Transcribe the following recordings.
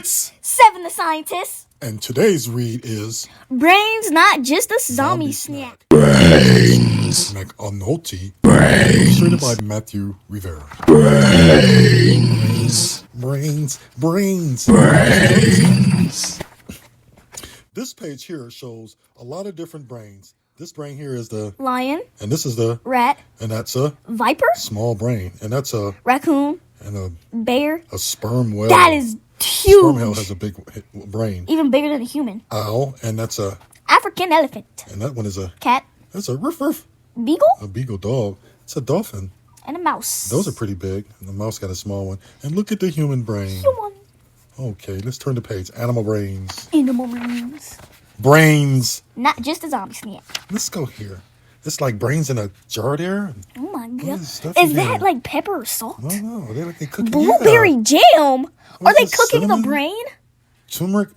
Nerds! Seven the Scientists! And today's read is Brains Not Just a Zombie Snack. Brains McAnulty. Illustrated by Matthew Rivera. Brains. This page here shows a lot of different brains. This brain here is the Lion. and this is the Rat. and that's a Viper. small brain, and that's a Raccoon. and Bear. a sperm whale. That is huge. Sperm whale has a big brain. Even bigger than a human. Owl, and that's a African elephant. and that one is a Cat. that's a ruff ruff. Beagle. A beagle dog. It's a dolphin. And a mouse. Those are pretty big. And the mouse got a small one. And look at the human brain. Human. Okay, let's turn the page. Animal brains. Animal brains. Brains. Not just a zombie snack. Let's go here. It's like brains in a jar there. Oh my god. is stuff Is in that there? like pepper or salt? No, they like they cooking. Blueberry jam? Are What they is this, cooking the cinnamon? brain? Turmeric.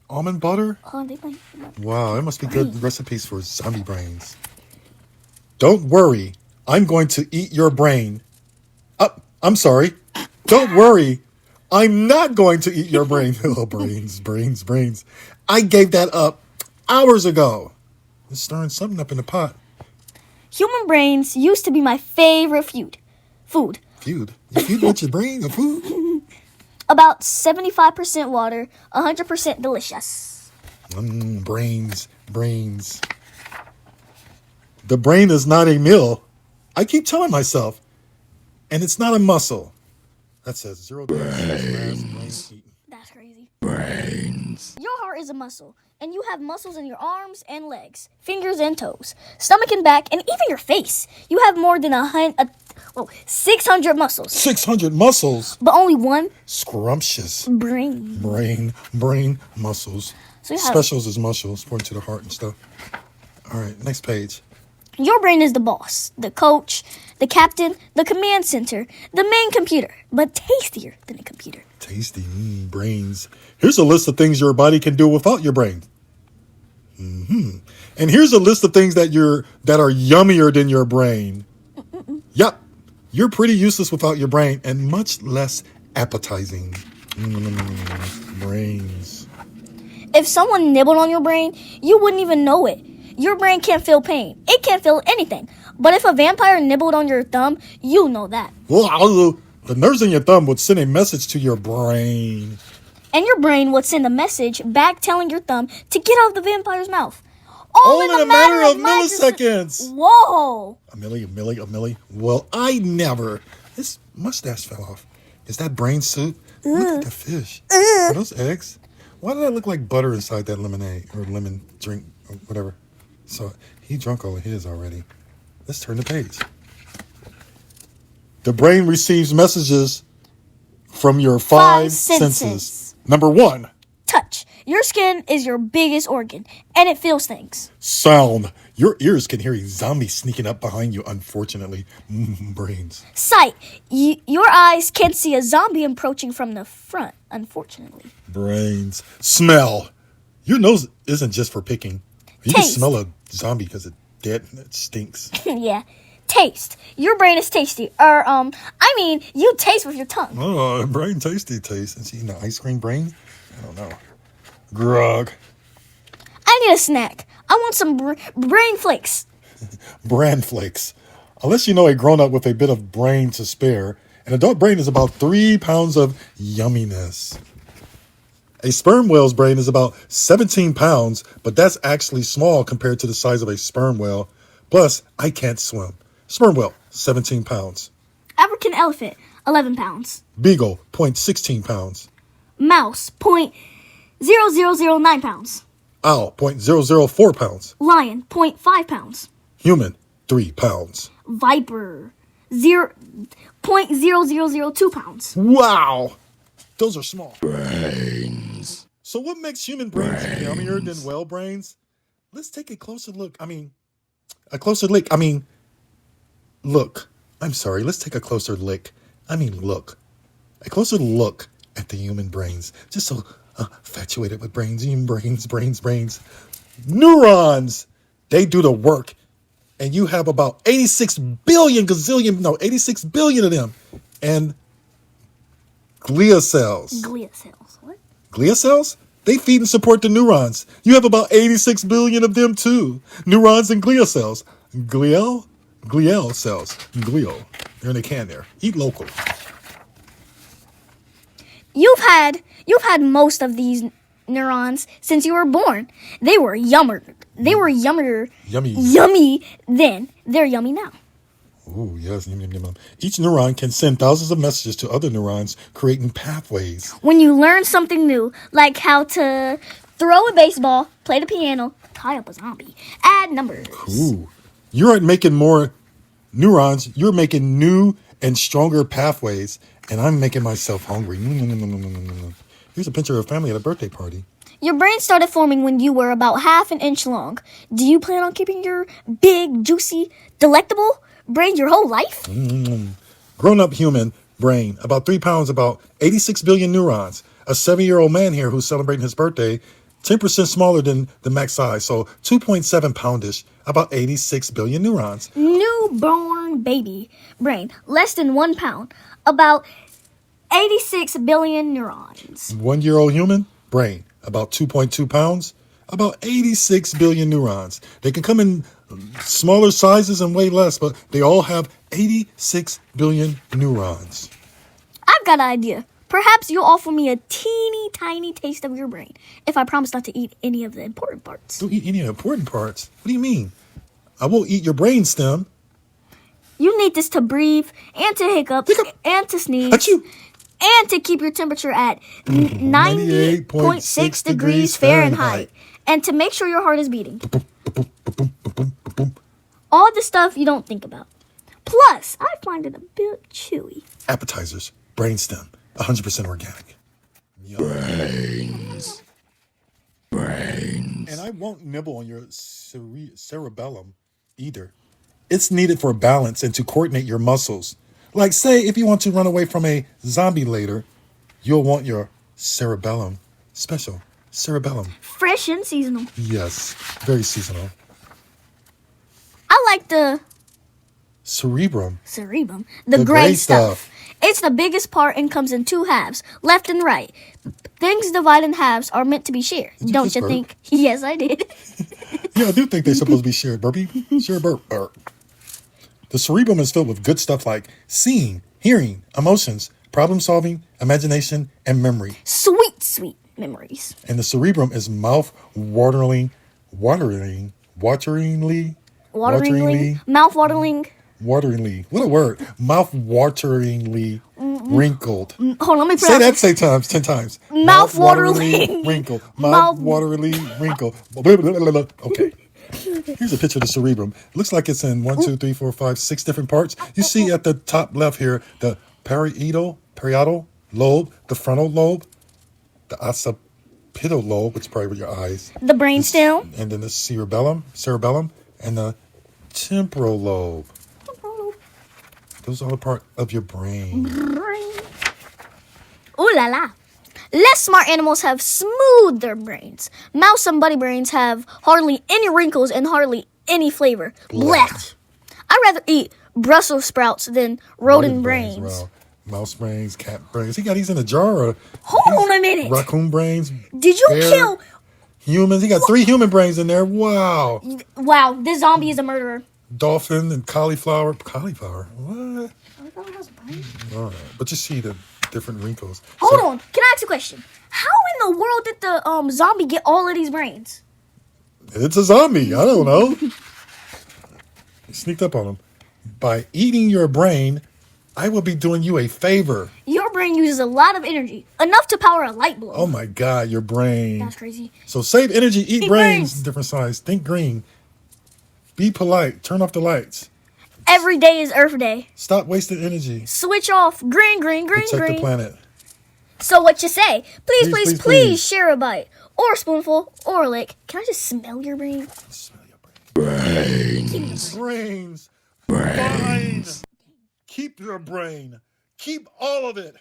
Almond butter. Oh, they might. Wow, that must be good recipes for zombie brains. Don't worry. I'm going to eat your brain. I'm sorry. Don't worry. I'm not going to eat your brain. Oh, brains. I gave that up hours ago. It's stirring something up in the pot. Human brains used to be my favorite food. Feud. You feud with your brain or food? About 75% water, 100% delicious. Brains. The brain is not a meal. I keep telling myself. And it's not a muscle. That says 0 brains. That's crazy. Brains. Your heart is a muscle, and you have muscles in your arms and legs, fingers and toes, stomach and back, and even your face. You have more than 600 muscles. 600 muscles. But only one Scrumptious. brain. Brain muscles. So you have, Specials is muscles, pointing to the heart and stuff. All right, next page. your brain is the boss, the coach, the captain, the command center, the main computer, but tastier than a computer. Tasty brains. Here's a list of things your body can do without your brain. And here's a list of things that are yummier than your brain. Yep, you're pretty useless without your brain and much less appetizing. Brains. If someone nibbled on your brain, you wouldn't even know it. Your brain can't feel pain. It can't feel anything. But if a vampire nibbled on your thumb, you know that. Well, the nerves in your thumb would send a message to your brain. And your brain would send a message back telling your thumb to get out of the vampire's mouth. All in a matter of milliseconds. Whoa. A milli. Well, I never. This mustache fell off. Is that brain soup? Look at the fish. Are those eggs? Why did that look like butter inside that lemonade or lemon drink or whatever? So he drunk all of his already. Let's turn the page. The brain receives messages from your five senses. Number 1. Touch. Your skin is your biggest organ, and it feels things. Sound. Your ears can hear a zombie sneaking up behind you, unfortunately. Brains. Sight. Your eyes can see a zombie approaching from the front, unfortunately. Brains. Smell. Your nose isn't just for picking. You can Taste. smell a zombie because it's dead and it stinks. Yeah. Taste. Your brain is tasty. You taste with your tongue. Oh, brain tasty taste. Is he eating an ice cream brain? I don't know. Grog. I need a snack. I want some brain flakes. Bran flakes. Unless you know a grown-up with a bit of brain to spare, an adult brain is about 3 pounds of yumminess. A sperm whale's brain is about 17 pounds, but that's actually small compared to the size of a sperm whale. Plus, I can't swim. Sperm whale, 17 pounds. African elephant, 11 pounds. Beagle, 0.16 pounds. Mouse, 0.0009 pounds. Owl, 0.004 pounds. Lion, 0.5 pounds. Human, 3 pounds. Viper, 0.0002 pounds. Wow! Those are small. Brains. So what makes human brains yummier than whale brains? Let's take a closer look. Look. I'm sorry. Let's take a closer look. Look. A closer look at the human brains. Just so infatuated with brains. Brains. Neurons. They do the work. And you have about 86 billion of them. And Glia cells. Glia cells. What? Glia cells? They feed and support the neurons. You have about 86 billion of them too. Neurons and glia cells. Glial cells. Glial. They're in a can there. Eat local. You've had most of these neurons since you were born. They were yummer. Yummy then. They're yummy now. Oh, yes. Yum, yum, yum, yum. Each neuron can send thousands of messages to other neurons, creating pathways. When you learn something new, like how to throw a baseball, play the piano, tie up a zombie, add numbers. Ooh. You aren't making more neurons. You're making new and stronger pathways. And I'm making myself hungry. Here's a picture of a family at a birthday party. Your brain started forming when you were about half an inch long. Do you plan on keeping your big, juicy, delectable brain your whole life? Grown-up human brain, about 3 pounds, about 86 billion neurons. A 7-year-old man here who's celebrating his birthday, 10% smaller than the max size, so 2.7 poundish, about 86 billion neurons. Newborn baby brain, less than 1 pound, about 86 billion neurons. 1-year-old human brain, about 2.2 pounds, about 86 billion neurons. They can come in smaller sizes and weigh less, but they all have 86 billion neurons. I've got an idea. Perhaps you'll offer me a teeny tiny taste of your brain if I promise not to eat any of the important parts. Don't eat any of the important parts. What do you mean? I won't eat your brain stem. You need this to breathe and to hiccup and to sneeze. Achoo. And to keep your temperature at 98.6 degrees Fahrenheit. And to make sure your heart is beating. All the stuff you don't think about. Plus, I find it a bit chewy. Appetizers, brainstem, 100% organic. Brains. And I won't nibble on your cerebellum either. It's needed for balance and to coordinate your muscles. Like, say, if you want to run away from a zombie later, you'll want your cerebellum. Special cerebellum. Fresh and seasonal. Yes, very seasonal. I like the Cerebrum. The gray stuff. It's the biggest part and comes in 2 halves, left and right. Things divided in halves are meant to be shared. Don't you think? Yes, I did. Yeah, I do think they're supposed to be shared, burpee. Share burp. The cerebrum is filled with good stuff like seeing, hearing, emotions, problem solving, imagination, and memory. Sweet, sweet memories. And the cerebrum is mouth-wateringly. What a word. Mouth-wateringly wrinkled. Hold on, let me Say pronounce that 10 times. Mouth-wateringly wrinkled. Mouth-wateringly wrinkled. Okay. Here's a picture of the cerebrum. It looks like it's in 1, 2, 3, 4, 5, 6 different parts. You see at the top left here, the parietal lobe, the frontal lobe, the occipital lobe, which is probably with your eyes. The brainstem. And then the cerebellum, and the temporal lobe. Those are all part of your brain. Ooh la la. Less smart animals have smoother brains. Mouse and bunny brains have hardly any wrinkles and hardly any flavor. Blech. I'd rather eat Brussels sprouts than rodent brains. Well, mouse brains, cat brains. He got these in a jar. Hold on a minute. Raccoon brains. Did you kill humans? He got 3 human brains in there. Wow. Wow, this zombie is a murderer. Dolphin and cauliflower. Cauliflower? What? All right. But you see the different wrinkles. Hold on. Can I ask a question? How in the world did the zombie get all of these brains? It's a zombie. I don't know. He sneaked up on him. By eating your brain, I will be doing you a favor. Your brain uses a lot of energy. Enough to power a light bulb. Oh my God, your brain. That's crazy. So save energy, eat brains. Different size. Think green. Be polite. Turn off the lights. Every day is Earth Day. Stop wasting energy. Switch off. Green, green, green, Protect green. the planet. So what you say? Please share a bite. Or a spoonful. Or a lick. Can I just smell your brain? Smell your brain. Brains. Fine. Keep your brain. Keep all of it.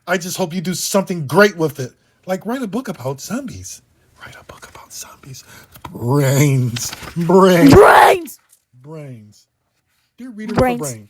I just hope you do something great with it. Like write a book about zombies. Write a book about zombies. Brains. Brains! Brains. Dear reader of the brain.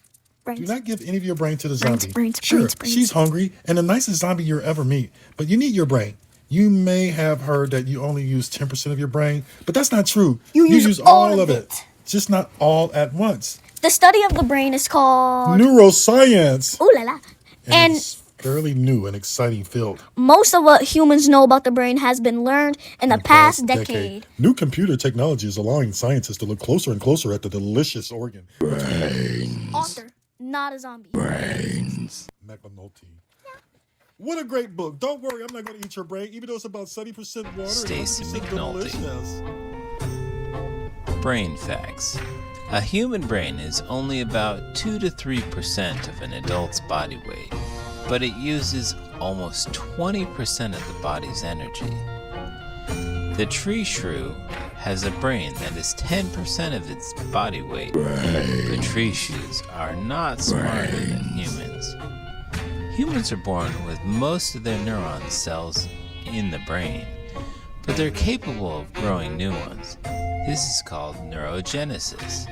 Do brains. not give any of your brain to the zombie. brains, Sure, brains, brains. she's hungry and the nicest zombie you'll ever meet, but you need your brain. You may have heard that you only use 10% of your brain, but that's not true. You use all of it. Just not all at once. The study of the brain is called Neuroscience. ooh la la. And It's fairly new and exciting field. most of what humans know about the brain has been learned in the past decade. New computer technology is allowing scientists to look closer and closer at the delicious organ. Author, not a zombie. McAnulty. What a great book. Don't worry, I'm not going to eat your brain, even though it's about 70% water Stacy and 100% McNulty. delicious. Brain facts. A human brain is only about 2 to 3% of an adult's body weight, but it uses almost 20% of the body's energy. The tree shrew has a brain that is 10% of its body weight, but tree shrews are not smarter than humans. Humans are born with most of their neuron cells in the brain, but they're capable of growing new ones. This is called neurogenesis.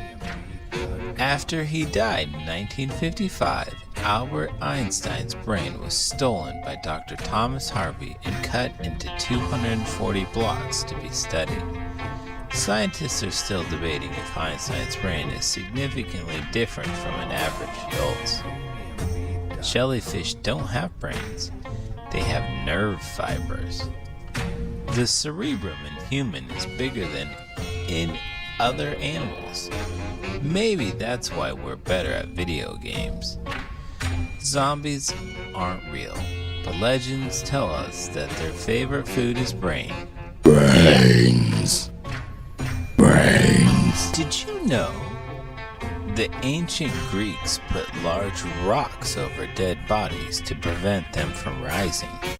After he died in 1955, Albert Einstein's brain was stolen by Dr. Thomas Harvey and cut into 240 blocks to be studied. Scientists are still debating if Einstein's brain is significantly different from an average adult's. Jellyfish don't have brains, they have nerve fibers. The cerebrum in human is bigger than in other animals. Maybe that's why we're better at video games. Zombies aren't real, but legends tell us that their favorite food is brain. Brains. Did you know the ancient Greeks put large rocks over dead bodies to prevent them from rising?